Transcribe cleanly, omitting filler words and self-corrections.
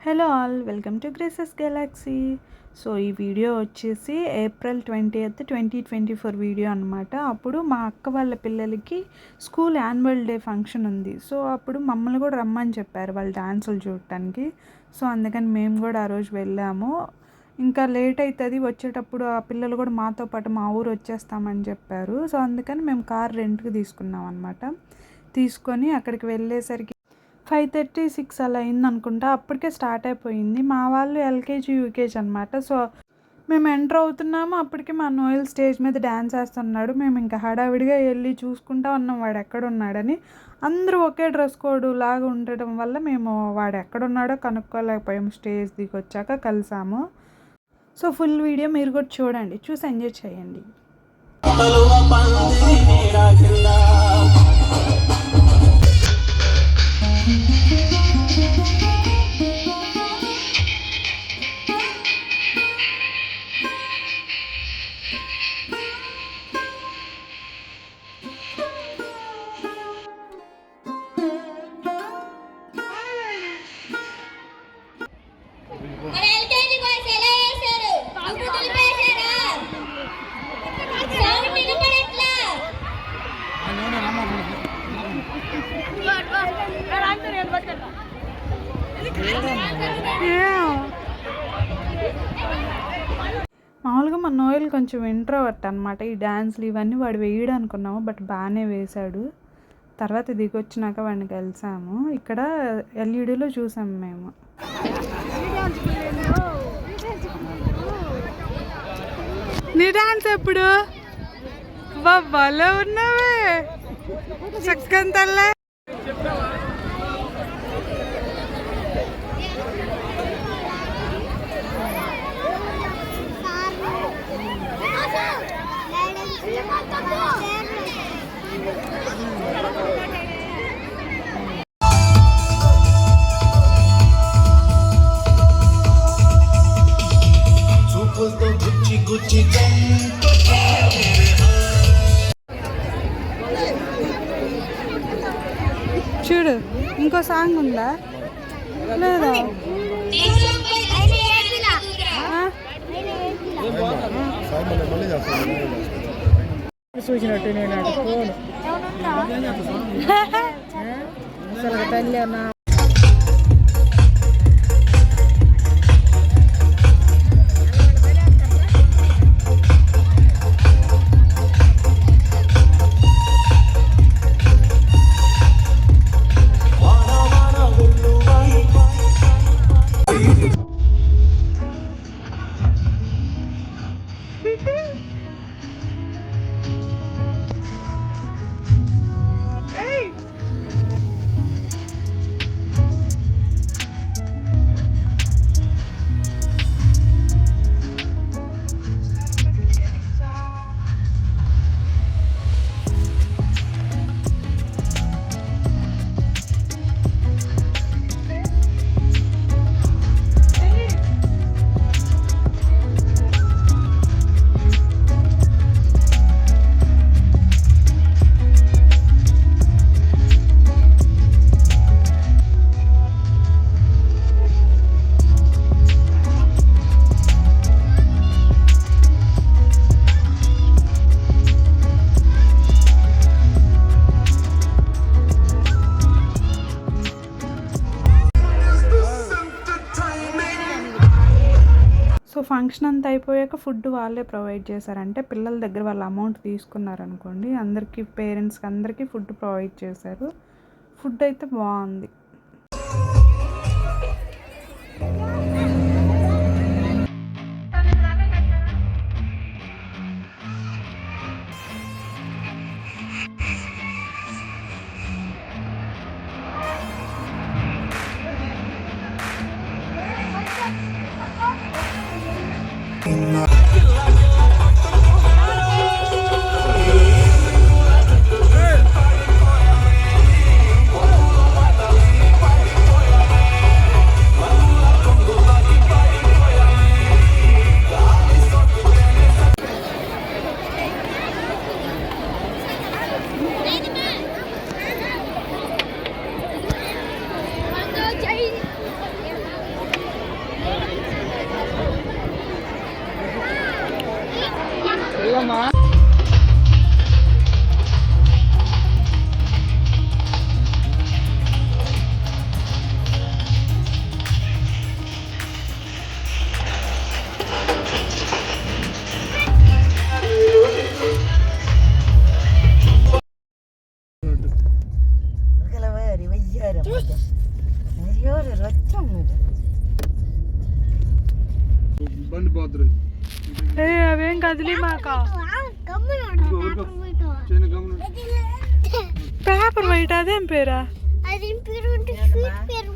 Hello all, welcome to graces Galaxy. So ఈ video వచ్చేసి April 20th 2024 video అనమాట. అప్పుడు మా అక్క వాళ్ళ పిల్లలకి స్కూల్ యాన్యువల్ డే ఫంక్షన్ ఉంది. సో అప్పుడు మమ్మల్ని కూడా రమ్మని చెప్పారు వాళ్ళు డాన్సులు చూడటానికి. సో అందుకని మేము కూడా ఆ రోజు వెళ్ళాము. ఇంకా లేట్ అవుతుంది, వచ్చేటప్పుడు ఆ పిల్లలు కూడా మాతో పాటు మా ఊరు వచ్చేస్తామని చెప్పారు. సో అందుకని మేము కార్ రెంట్కి తీసుకున్నాం అనమాట. తీసుకొని అక్కడికి వెళ్ళేసరికి 5:30, 6 అలా అయింది అనుకుంటా. అప్పటికే స్టార్ట్ అయిపోయింది. మా వాళ్ళు ఎల్కేజీ యూకేజీ అనమాట. సో మేము ఎంటర్ అవుతున్నాము, అప్పటికి మా నోయల్ స్టేజ్ మీద డ్యాన్స్ వేస్తున్నాడు. మేము ఇంకా హడావిడిగా వెళ్ళి చూసుకుంటా ఉన్నాం వాడు ఎక్కడున్నాడని. అందరూ ఒకే డ్రెస్ కోడ్ లాగా ఉండటం వల్ల మేము వాడు ఎక్కడున్నాడో కనుక్కోలేకపోయాము. స్టేజ్ దిగి వచ్చాక కలిసాము. సో ఫుల్ వీడియో మీరు కూడా చూడండి, చూసి ఎంజాయ్ చేయండి. మామూలుగా మా నోయల్ కొంచెం ఇంట్రోవర్ట్ అనమాట. ఈ డ్యాన్స్లు ఇవన్నీ వాడు వేయడు అనుకున్నాము, బట్ బాగానే వేశాడు. తర్వాత దిగొచ్చినాక వాడిని కలిసాము. ఇక్కడ ఎల్ఈడిలో చూసాము మేము. నీ డాన్స్ ఎప్పుడు బాబాలో ఉన్నావే చక్కని తల్లే. చూడు, ఇంకో సాంగ్ ఉందా లేదా? చూసినట్టు నేను అసలు తల్లి అన్నా. సో ఫంక్షన్ అంతా అయిపోయాక ఫుడ్ వాళ్ళే ప్రొవైడ్ చేశారంటే పిల్లల దగ్గర వాళ్ళ అమౌంట్ తీసుకున్నారనుకోండి, అందరికీ పేరెంట్స్కి అందరికీ ఫుడ్ ప్రొవైడ్ చేశారు. ఫుడ్ అయితే బాగుంది. బండి పోతుంది అవేం కదిలి మాక పేపర్ వైట్ అదేం పేరా అదేం పేరు అంటే స్వీట్ పేరు